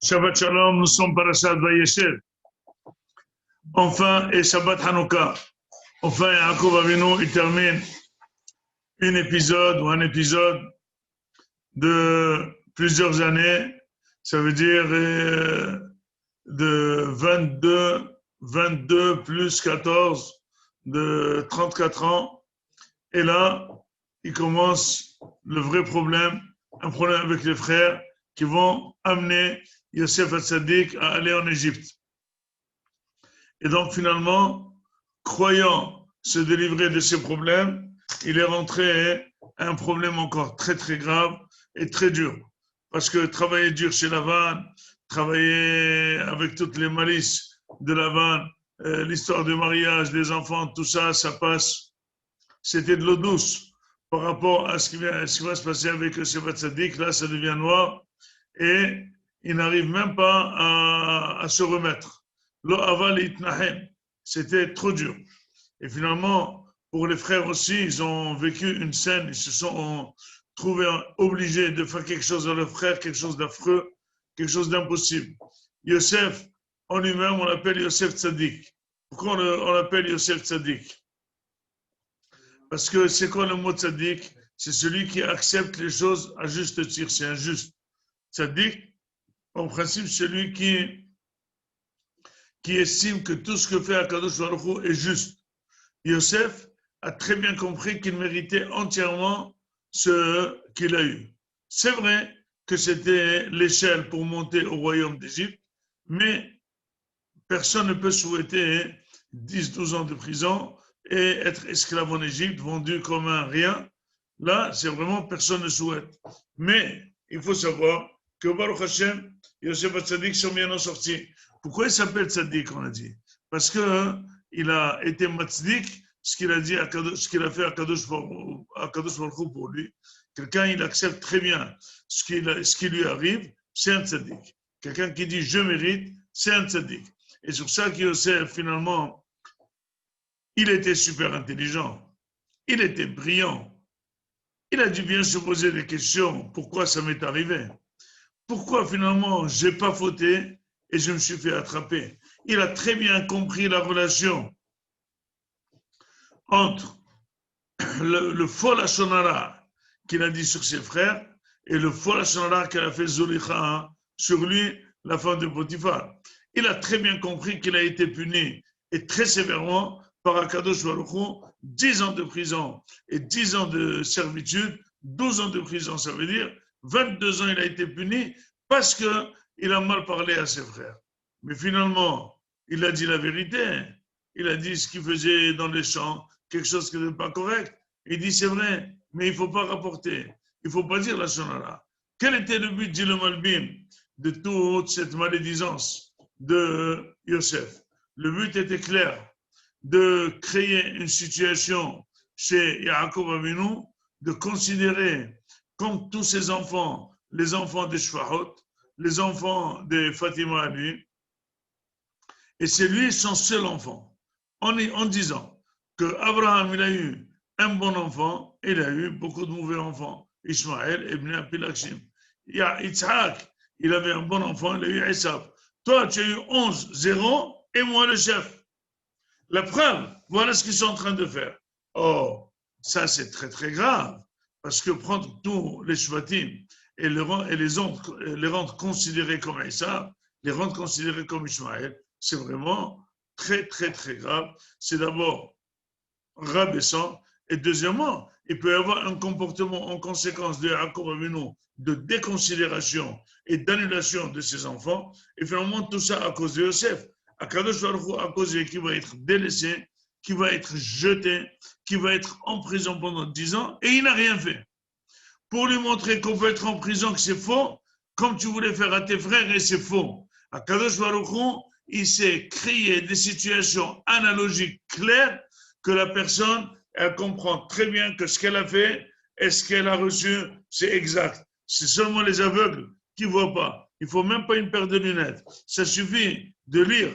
Shabbat Shalom, nous sommes Parashat Vayeshev. Enfin, et Shabbat Hanouka. Enfin, Yaakov Avinu, il termine un épisode de plusieurs années. Ça veut dire de 22 plus 14, de 34 ans. Et là, il commence le vrai problème, un problème avec les frères qui vont amener Yosef Hatzadik à aller en Égypte. Et donc finalement, croyant se délivrer de ces problèmes, il est rentré à un problème encore très très grave et très dur. Parce que travailler dur chez Lavan, travailler avec toutes les malices de Lavan, l'histoire du mariage, des enfants, tout ça, ça passe. C'était de l'eau douce par rapport à ce qui va se passer avec Yosef Hatzadik. Là, ça devient noir et il n'arrive même pas à se remettre. Lo aval itnahem, c'était trop dur. Et finalement, pour les frères aussi, ils ont vécu une scène, ils se sont trouvés obligés de faire quelque chose à leurs frères, quelque chose d'affreux, quelque chose d'impossible. Yosef, en lui-même, on l'appelle Yosef Tzadik. Pourquoi on l'appelle Yosef Tzadik? Parce que c'est quoi le mot Tzadik? C'est celui qui accepte les choses à juste tir, c'est injuste. Tzadik, en principe, celui qui estime que tout ce que fait Akadosh Baruch Hu est juste. Yosef a très bien compris qu'il méritait entièrement ce qu'il a eu. C'est vrai que c'était l'échelle pour monter au royaume d'Égypte, mais personne ne peut souhaiter 10-12 ans de prison et être esclave en Égypte, vendu comme un rien. Là, c'est vraiment personne ne souhaite. Mais il faut savoir que Baruch Hashem, Yosef Hatzadik sont bien en sortis. Pourquoi il s'appelle Tzadik, on a dit? Parce qu'il a été Matzadik, ce qu'il a fait à Kadosh Baruch Hu pour lui. Quelqu'un, il accepte très bien ce qui lui arrive, c'est un Tzadik. Quelqu'un qui dit je mérite, c'est un Tzadik. Et sur ça que Yosef, finalement, il était super intelligent, il était brillant. Il a dû bien se poser des questions. Pourquoi ça m'est arrivé? Pourquoi finalement je n'ai pas fauté et je me suis fait attraper? Il a très bien compris la relation entre le faux lashon hara qu'il a dit sur ses frères et le faux lashon hara qu'elle a fait Zolicha sur lui, la femme de Potiphar. Il a très bien compris qu'il a été puni et très sévèrement par Akadosh Baruch Hu, 10 ans de prison et 10 ans de servitude, 12 ans de prison, ça veut dire 22 ans il a été puni parce qu'il a mal parlé à ses frères. Mais finalement, il a dit la vérité. Il a dit ce qu'il faisait dans les champs, quelque chose qui n'était pas correct. Il dit c'est vrai, mais il ne faut pas rapporter. Il ne faut pas dire la shonara. Quel était le but, dit le Malbim, de toute cette malédisance de Yosef? Le but était clair, de créer une situation chez Yaakov Avinu, de considérer comme tous ses enfants, les enfants des Shfahot, les enfants de Fatima à lui, et c'est lui son seul enfant, en disant que Abraham il a eu un bon enfant, il a eu beaucoup de mauvais enfants, Ishmaël et Ibn Apilakshim. Il y a Yitzhak, il avait un bon enfant, il a eu Esav. Toi, tu as eu 11-0 et moi le chef. La preuve, voilà ce qu'ils sont en train de faire. Oh, ça c'est très très grave, parce que prendre tous les Shvatim et les rendre considérés comme Esav, les rendre considérés comme Ishmaël, c'est vraiment très très très grave. C'est d'abord rabaissant, et deuxièmement, il peut y avoir un comportement en conséquence de Yaakov Avinu de déconsidération et d'annulation de ses enfants, et finalement tout ça à cause de Yosef. Akadosh Baruch Hu a causé qu'il va être délaissé, qu'il va être jeté, qu'il va être en prison pendant 10 ans, et il n'a rien fait. Pour lui montrer qu'on peut être en prison, que c'est faux, comme tu voulais faire à tes frères, et c'est faux. Akadosh Baruch Hu, il s'est créé des situations analogiques claires que la personne, elle comprend très bien que ce qu'elle a fait et ce qu'elle a reçu, c'est exact. C'est seulement les aveugles qui ne voient pas. Il ne faut même pas une paire de lunettes. Ça suffit de lire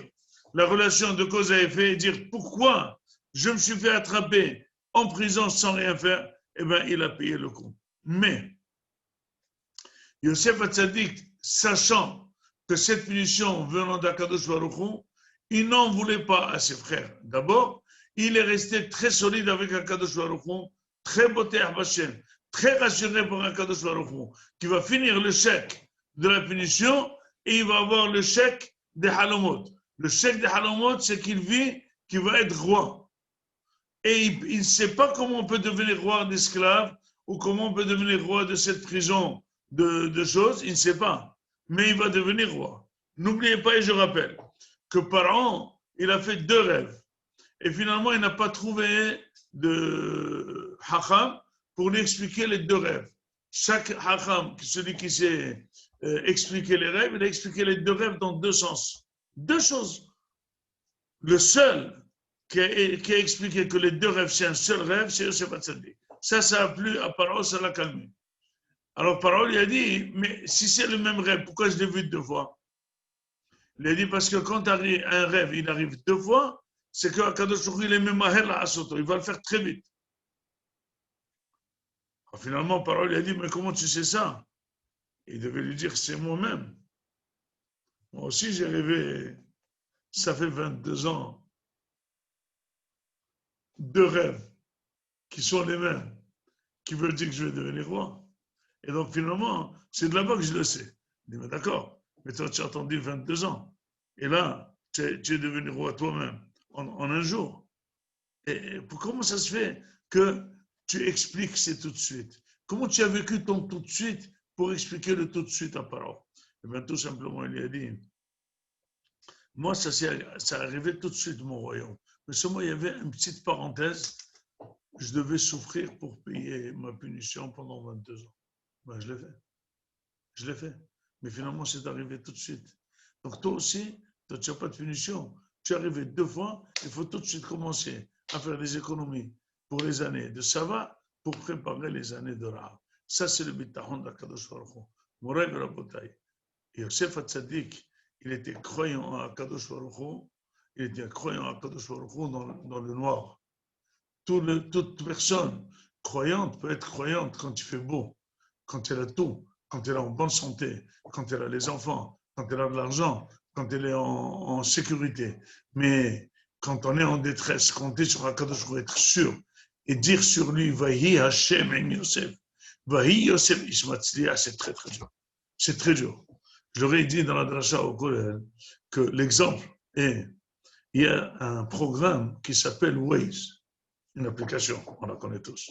la relation de cause à effet et dire pourquoi je me suis fait attraper en prison sans rien faire. Eh bien, il a payé le coup. Mais Yosef Hatzadik, sachant que cette punition venant d'Akadosh Baruch Hu, il n'en voulait pas à ses frères. D'abord, il est resté très solide avec Akadosh Baruch Hu, très beauté à Hashem, très rassuré pour Akadosh Baruch Hu, qui va finir le chèque de la punition et il va avoir le chèque des Halomot. Le chèque des Halomot, c'est qu'il vit, qu'il va être roi. Et il ne sait pas comment on peut devenir roi d'esclaves ou comment on peut devenir roi de cette prison de choses, il ne sait pas. Mais il va devenir roi. N'oubliez pas, et je rappelle, que par an, il a fait 2 rêves. Et finalement, il n'a pas trouvé de Hacham pour lui expliquer les 2 rêves. Chaque Hacham, celui qui sait expliquer les rêves, il a expliqué les 2 rêves dans 2 sens. 2 choses. Le seul qui a expliqué que les 2 rêves, c'est un seul rêve, c'est Yosef Hatzadik. Ça a plu à Paro, ça l'a calmé. Alors Paro lui a dit, mais si c'est le même rêve, pourquoi je l'ai vu 2 fois? Il a dit, parce que quand un rêve, il arrive 2 fois, c'est que Akadosh Baruch Hu, il est même à Soto, il va le faire très vite. Alors, finalement, Paro lui a dit, mais comment tu sais ça? Il devait lui dire, c'est moi-même. Moi aussi, j'ai rêvé, ça fait 22 ans, 2 rêves qui sont les mêmes, qui veulent dire que je vais devenir roi. Et donc, finalement, c'est de là-bas que je le sais. Il dit, mais d'accord, mais toi, tu as attendu 22 ans. Et là, tu es devenu roi toi-même en un jour. Et comment ça se fait que tu expliques c'est tout de suite? Comment tu as vécu ton tout de suite pour expliquer le tout de suite à Paro? Eh bien, tout simplement, il lui a dit, moi, ça arrivé tout de suite, mon royaume. Mais seulement, il y avait une petite parenthèse. Je devais souffrir pour payer ma punition pendant 22 ans. Ben, je l'ai fait. Je l'ai fait. Mais finalement, c'est arrivé tout de suite. Donc, toi aussi, toi, tu n'as pas de punition. Tu es arrivé 2 fois, il faut tout de suite commencer à faire des économies pour les années de Sava, pour préparer les années de Ra. Ça, c'est le bitachon d'Akadosh Baruch Hu. Moreg Rabotai. Et Yosef Hatzadik, il était croyant à Akadosh Baruch Hu, il était croyant à Akadosh Baruch Hu dans le noir. Toute personne croyante peut être croyante quand il fait beau, quand elle a tout, quand elle est en bonne santé, quand elle a les enfants, quand elle a de l'argent, quand elle est en sécurité. Mais quand on est en détresse, compter sur Akadosh pour être sûr et dire sur lui, Vahi Hashem en Yosef, Vahi Yosef Ishmatzliya, c'est très très dur. C'est très dur. Je leur ai dit dans la dracha au Kollel que l'exemple est, il y a un programme qui s'appelle Waze, une application, on la connaît tous.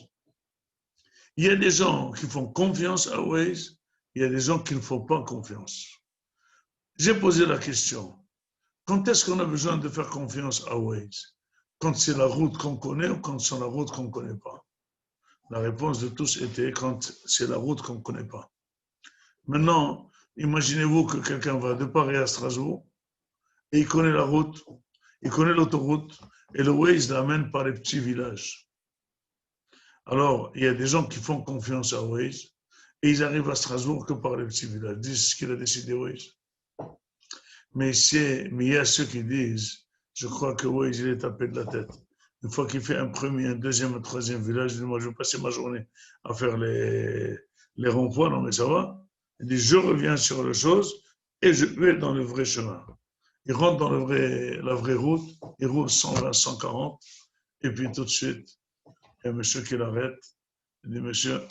Il y a des gens qui font confiance à Waze, il y a des gens qui ne font pas confiance. J'ai posé la question, quand est-ce qu'on a besoin de faire confiance à Waze? Quand c'est la route qu'on connaît ou quand c'est la route qu'on ne connaît pas? La réponse de tous était quand c'est la route qu'on ne connaît pas. Maintenant, imaginez-vous que quelqu'un va de Paris à Strasbourg et il connaît la route, il connaît l'autoroute et le Waze l'amène par les petits villages. Alors, il y a des gens qui font confiance à Waze et ils arrivent à Strasbourg que par les petits villages. Ils disent ce qu'il a décidé Waze. Mais il y a ceux qui disent, je crois que Waze, il est tapé de la tête. Une fois qu'il fait un premier, un deuxième, un troisième village, il dit, moi, je vais passer ma journée à faire les ronds-points, non mais ça va. Il dit, je reviens sur les choses et je vais dans le vrai chemin. Il rentre dans la vraie route, il roule 120, 140, et puis tout de suite, il y a un monsieur qui l'arrête. Il dit, monsieur,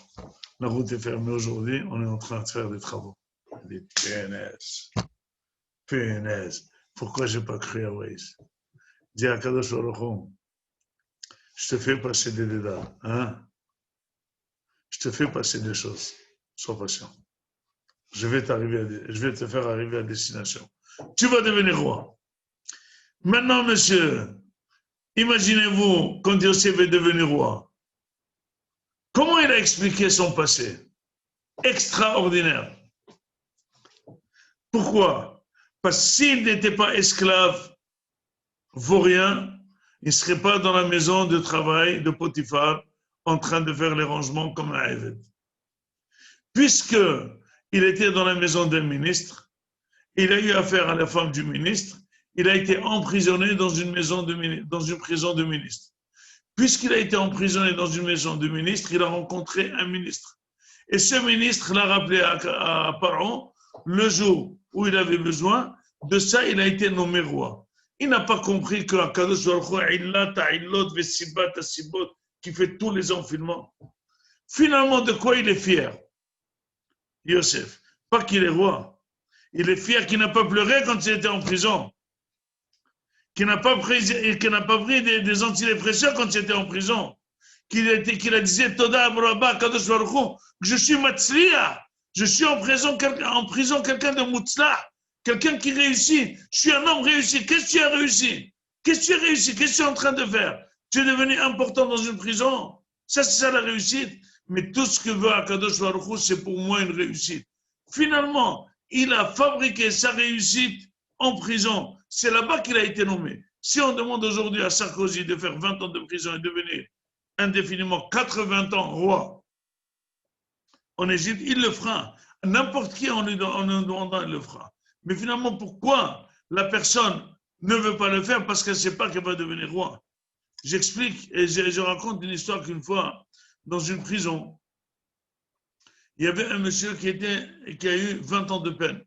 la route est fermée aujourd'hui, on est en train de faire des travaux. Il dit, pénèse, pourquoi je n'ai pas cru à Waze? Il dit à Kadosh Baruch Hu, je te fais passer des dédales, hein? Je te fais passer des choses, sois patient. Je vais te faire arriver à destination. Tu vas devenir roi. Maintenant, monsieur, imaginez-vous quand Yosef est devenu roi. Comment il a expliqué son passé? Extraordinaire. Pourquoi? Parce que s'il n'était pas esclave vaurien, il ne serait pas dans la maison de travail de Potiphar en train de faire les rangements comme un Eved. Puisqu'il était dans la maison d'un ministre, il a eu affaire à la femme du ministre, il a été emprisonné dans une prison de ministre. Puisqu'il a été emprisonné dans une maison de ministre, il a rencontré un ministre. Et ce ministre l'a rappelé à Paro le jour où il avait besoin, de ça, il a été nommé roi. Il n'a pas compris que Akadosh Baruch Hu, Illat, Ta'illot, Vesibat, Asibot, qui fait tous les enfilements. Finalement, de quoi il est fier, Yosef? Pas qu'il est roi. Il est fier qu'il n'a pas pleuré quand il était en prison. Qu'il n'a pas pris des antidépresseurs quand il était en prison. Qu'il a dit Toda Abraham, Kadosh Baruch Hu, que je suis Matzliah. Je suis en prison quelqu'un de Mutzlah, quelqu'un qui réussit. Je suis un homme réussi. Qu'est-ce que tu as réussi? Qu'est-ce que tu as réussi? Qu'est-ce que tu es en train de faire? Tu es devenu important dans une prison. Ça, c'est ça la réussite. Mais tout ce que veut Akadosh Baruch Hu, c'est pour moi une réussite. Finalement, il a fabriqué sa réussite en prison. C'est là-bas qu'il a été nommé. Si on demande aujourd'hui à Sarkozy de faire 20 ans de prison et devenir indéfiniment 80 ans roi en Égypte, il le fera. N'importe qui en lui demandant, il le fera. Mais finalement, pourquoi la personne ne veut pas le faire? Parce qu'elle ne sait pas qu'elle va devenir roi. J'explique et je raconte une histoire qu'une fois, dans une prison, il y avait un monsieur qui a eu 20 ans de peine.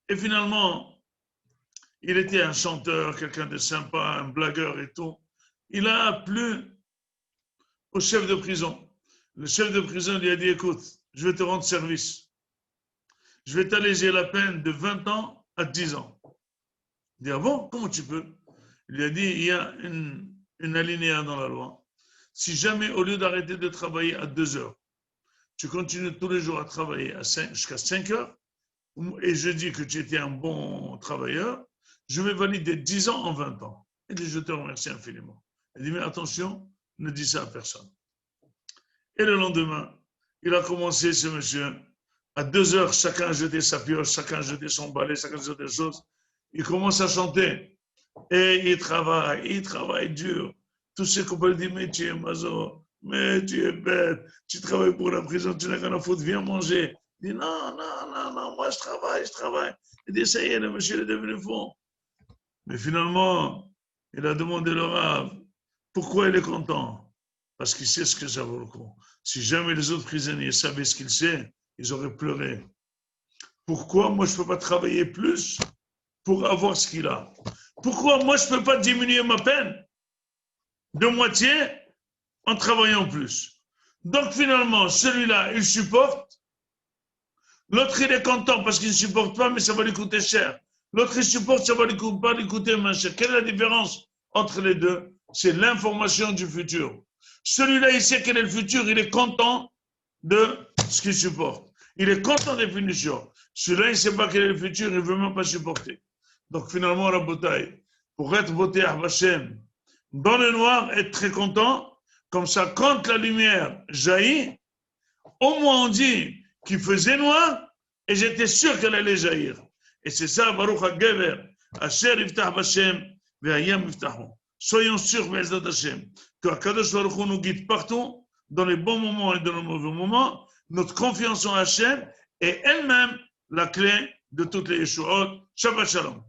Et finalement, il était un chanteur, quelqu'un de sympa, un blagueur et tout. Il a plu au chef de prison. Le chef de prison lui a dit, écoute, je vais te rendre service. Je vais t'alléger la peine de 20 ans à 10 ans. Il dit, ah bon, comment tu peux? Il lui a dit, il y a une alinéa dans la loi. Si jamais, au lieu d'arrêter de travailler à 2 heures, tu continues tous les jours à travailler jusqu'à 5 heures, et je dis que tu étais un bon travailleur, je vais valider 10 ans en 20 ans. Il dit, je te remercie infiniment. Il dit, mais attention, ne dis ça à personne. Et le lendemain, il a commencé, ce monsieur, à 2 heures, chacun jetait sa pioche, chacun jetait son balai, chacun jetait des choses. Il commence à chanter. Et il travaille dur. Tous ses copains disent, mais tu es maso, mais tu es bête, tu travailles pour la prison, tu n'as rien à foutre, viens manger. Il dit, non, moi je travaille. Il dit, ça y est, le monsieur est devenu fou. Mais finalement, il a demandé le Rav, pourquoi il est content? Parce qu'il sait ce que ça vaut le coup. Si jamais les autres prisonniers savaient ce qu'il sait, ils auraient pleuré. Pourquoi moi je ne peux pas travailler plus pour avoir ce qu'il a? Pourquoi moi je ne peux pas diminuer ma peine de moitié en travaillant plus? Donc finalement, celui-là, il supporte. L'autre, il est content parce qu'il ne supporte pas, mais ça va lui coûter cher. L'autre, il supporte, ça va pas lui coûter moins cher. Quelle est la différence entre les deux? C'est l'information du futur. Celui-là, il sait quel est le futur, il est content de ce qu'il supporte. Il est content des punitions. Celui-là, il ne sait pas quel est le futur, il ne veut même pas supporter. Donc finalement, la bataille, pour être voté à Hachem, dans le noir, être très content, comme ça, quand la lumière jaillit, au moins on dit qu'il faisait noir, et j'étais sûr qu'elle allait jaillir. Et c'est ça, Baruch HaGever, Asher Yiftach B'Hashem, Ve'ayam Yiftachon. Soyons sûrs, Be'ezrat Hashem, que Akadosh Baruch Hu nous guide partout, dans les bons moments et dans les mauvais moments. Notre confiance en Hashem est elle-même la clé de toutes les Yeshuot. Shabbat Shalom.